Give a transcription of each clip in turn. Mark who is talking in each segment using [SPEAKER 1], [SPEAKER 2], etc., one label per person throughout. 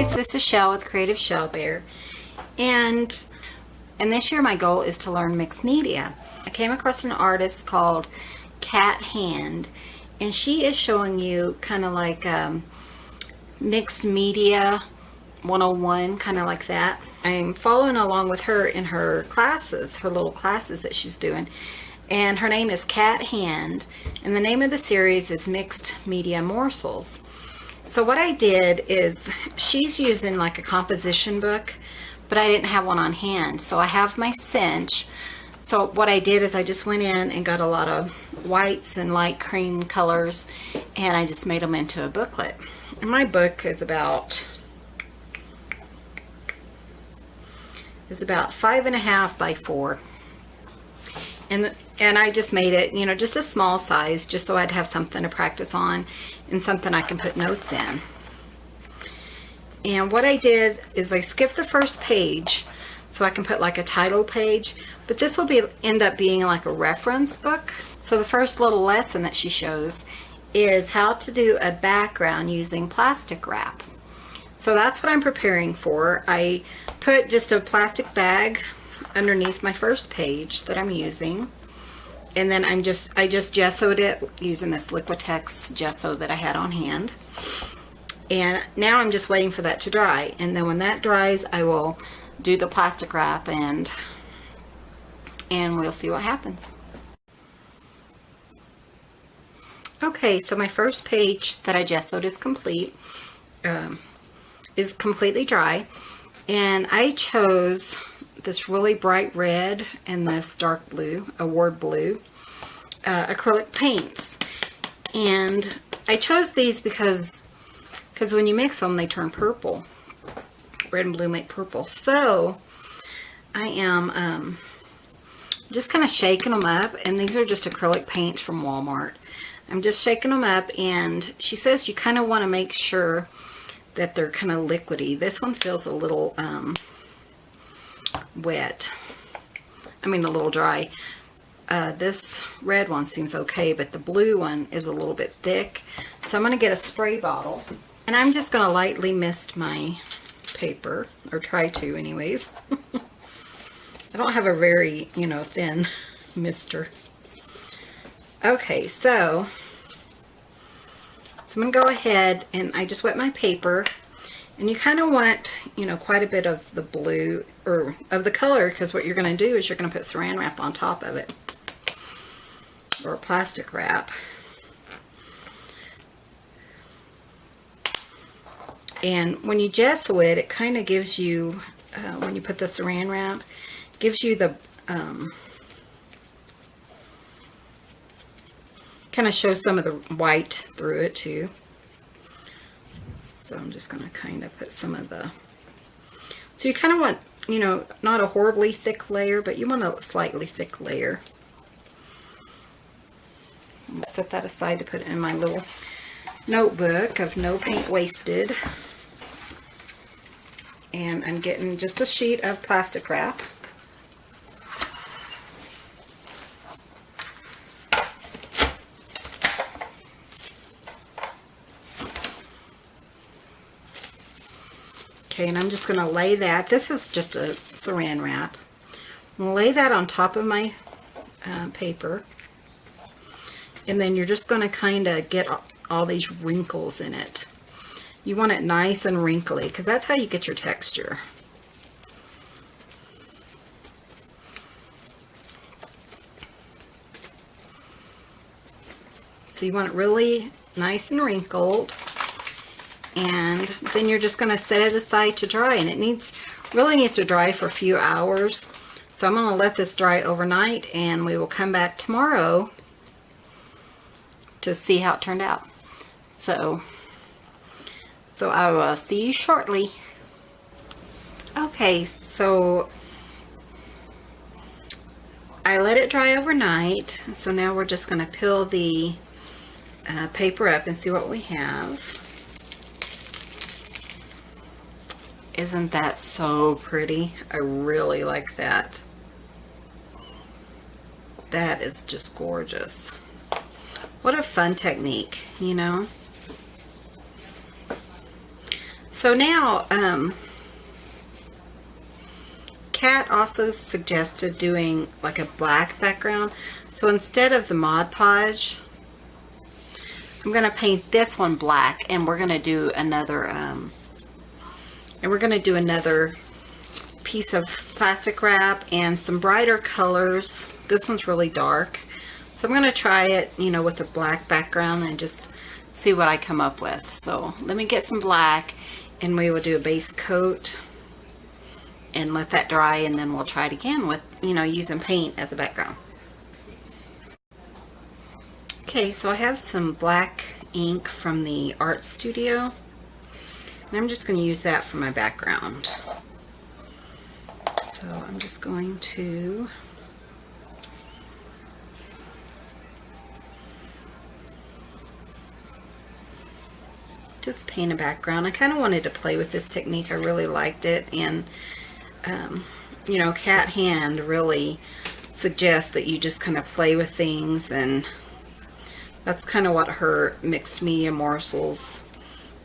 [SPEAKER 1] guys, this is Shell with Creative Shell Bear, and this year my goal is to learn mixed media. I came across an artist called Cahone, and she is showing you kind of like mixed media 101, kind of like that. I'm following along with her in her classes, her little classes that she's doing, and her name is Cahone, and the name of the series is Mixed Media Morsels. So what I did is, she's using like a composition book, but I didn't have one on hand. So I have my cinch. So what I did is I just went in and got a lot of whites and light cream colors, and I just made them into a booklet. And my book is about 5.5 by 4. And I just made it, you know, just a small size, just so I'd have something to practice on and something I can put notes in. And what I did is I skipped the first page so I can put like a title page, but this will end up being like a reference book. So the first little lesson that she shows is how to do a background using plastic wrap. So that's what I'm preparing for. I put just a plastic bag underneath my first page that I'm using, and then I just gessoed it using this Liquitex gesso that I had on hand. And now I'm just waiting for that to dry, and then when that dries I will do the plastic wrap and we'll see what happens. Okay, so my first page that I gessoed is complete, is completely dry, and I chose this really bright red and this dark blue, award blue, acrylic paints. And I chose these because when you mix them they turn purple. Red and blue make purple. So I am just kind of shaking them up, and these are just acrylic paints from Walmart. I'm just shaking them up, and she says you kind of want to make sure that they're kind of liquidy. This one feels a little wet. I mean a little dry. This red one seems okay, but the blue one is a little bit thick. So I'm going to get a spray bottle, and I'm just going to lightly mist my paper, or try to anyways. I don't have a very, you know, thin mister. Okay, so I'm going to go ahead and I just wet my paper. And you kind of want, you know, quite a bit of the blue, or of the color, because what you're going to do is you're going to put saran wrap on top of it, or a plastic wrap. And when you gesso it, it kind of gives you, when you put the saran wrap, gives you the, kind of shows some of the white through it too. So I'm just going to kind of put some of the, so you kind of want, you know, not a horribly thick layer, but you want a slightly thick layer. I'm going to set that aside to put it in my little notebook of no paint wasted. And I'm getting just a sheet of plastic wrap. Okay, and I'm just going to lay that. This is just a saran wrap. I'm going to lay that on top of my paper. And then you're just going to kind of get all these wrinkles in it. You want it nice and wrinkly, because that's how you get your texture. So you want it really nice and wrinkled. And then you're just going to set it aside to dry, and it really needs to dry for a few hours. So I'm going to let this dry overnight, and we will come back tomorrow to see how it turned out. So I will see you shortly. Okay, so I let it dry overnight. So now we're just going to peel the paper up and see what we have. Isn't that so pretty? I really like that. That is just gorgeous. What a fun technique, you know? So now, Kat also suggested doing like a black background. So instead of the Mod Podge, I'm going to paint this one black, and we're going to do another, piece of plastic wrap and some brighter colors. This one's really dark. So I'm going to try it, you know, with a black background and just see what I come up with. So let me get some black, and we will do a base coat and let that dry, and then we'll try it again with, you know, using paint as a background. Okay, so I have some black ink from the art studio, and I'm just going to use that for my background. So I'm just going to just paint a background. I kind of wanted to play with this technique. I really liked it, and you know, Cat Hand really suggests that you just kind of play with things, and that's kind of what her mixed media morsels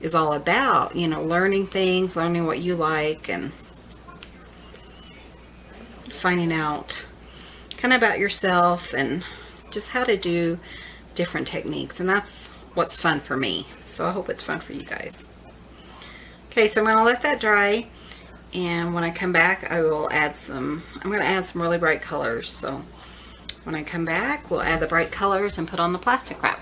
[SPEAKER 1] is all about. You know, learning things, learning what you like, and finding out kind of about yourself and just how to do different techniques. And that's what's fun for me. So I hope it's fun for you guys. Okay, so I'm going to let that dry, and when I come back I will add some, I'm going to add some really bright colors. So when I come back, we'll add the bright colors and put on the plastic wrap.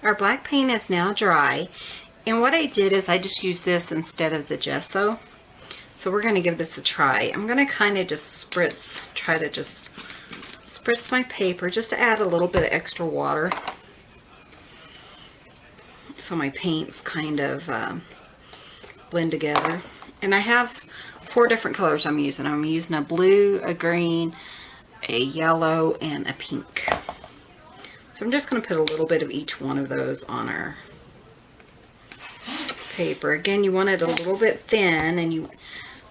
[SPEAKER 1] Our black paint is now dry, and what I did is I just used this instead of the gesso. So we're going to give this a try. I'm going to kind of just try to just spritz my paper just to add a little bit of extra water, so my paints kind of blend together. And I have 4 different colors I'm using. I'm using a blue, a green, a yellow, and a pink. So I'm just going to put a little bit of each one of those on our paper. Again, you want it a little bit thin,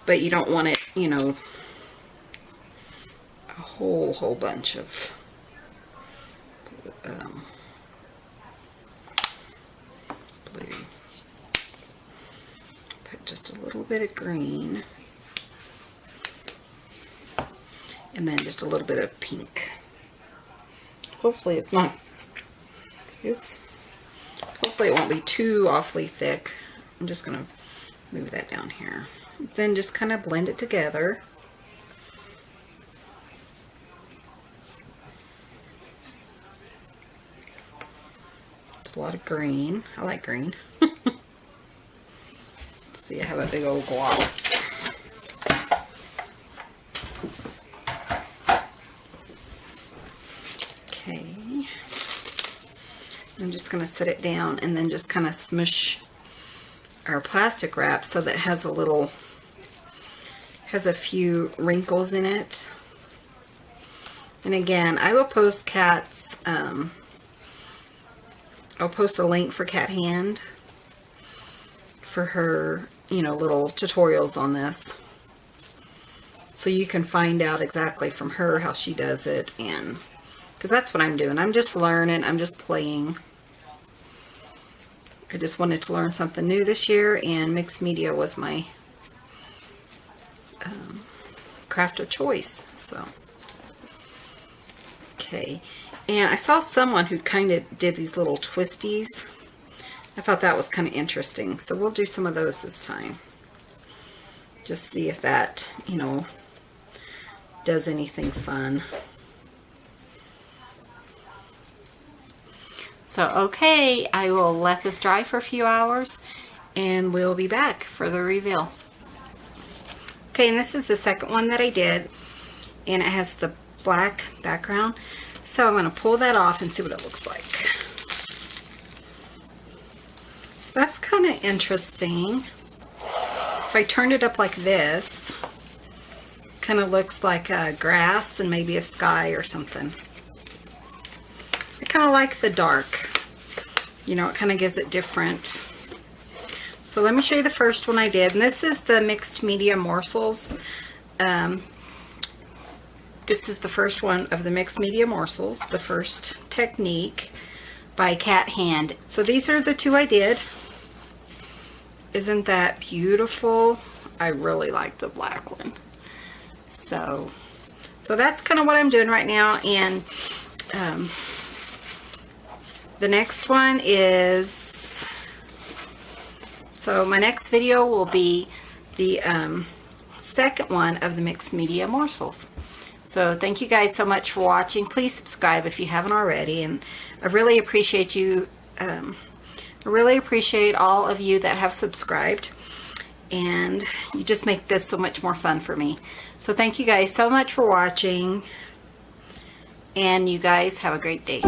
[SPEAKER 1] but you don't want it, you know, a whole bunch of blue. Put just a little bit of green, and then just a little bit of pink. Hopefully it's not, oops, hopefully it won't be too awfully thick. I'm just going to move that down here. Then just kind of blend it together. It's a lot of green. I like green. Let's see, I have a big old glob. Okay. I'm just going to set it down and then just kind of smush our plastic wrap so that it has a few wrinkles in it. And again, I will post Kat's, I'll post a link for Cat Hand for her, you know, little tutorials on this, so you can find out exactly from her how she does it. And because that's what I'm doing, I'm just learning, I'm just playing. I just wanted to learn something new this year, and mixed media was my craft of choice. So, okay, and I saw someone who kind of did these little twisties. I thought that was kind of interesting, so we'll do some of those this time. Just see if that, you know, does anything fun. So, okay, I will let this dry for a few hours, and we'll be back for the reveal. Okay, and this is the second one that I did, and it has the black background. So I'm going to pull that off and see what it looks like. That's kind of interesting. If I turned it up like this, kind of looks like grass and maybe a sky or something. I kind of like the dark. You know, it kind of gives it different. So let me show you the first one I did. And this is the mixed media morsels. This is the first one of the mixed media morsels, the first technique. by Cahone. So these are the two I did. Isn't that beautiful? I really like the black one. So that's kind of what I'm doing right now. And the next one is, so my next video will be the second one of the mixed media morsels. So thank you guys so much for watching. Please subscribe if you haven't already, and I really appreciate you. I really appreciate all of you that have subscribed, and you just make this so much more fun for me. So thank you guys so much for watching, and you guys have a great day.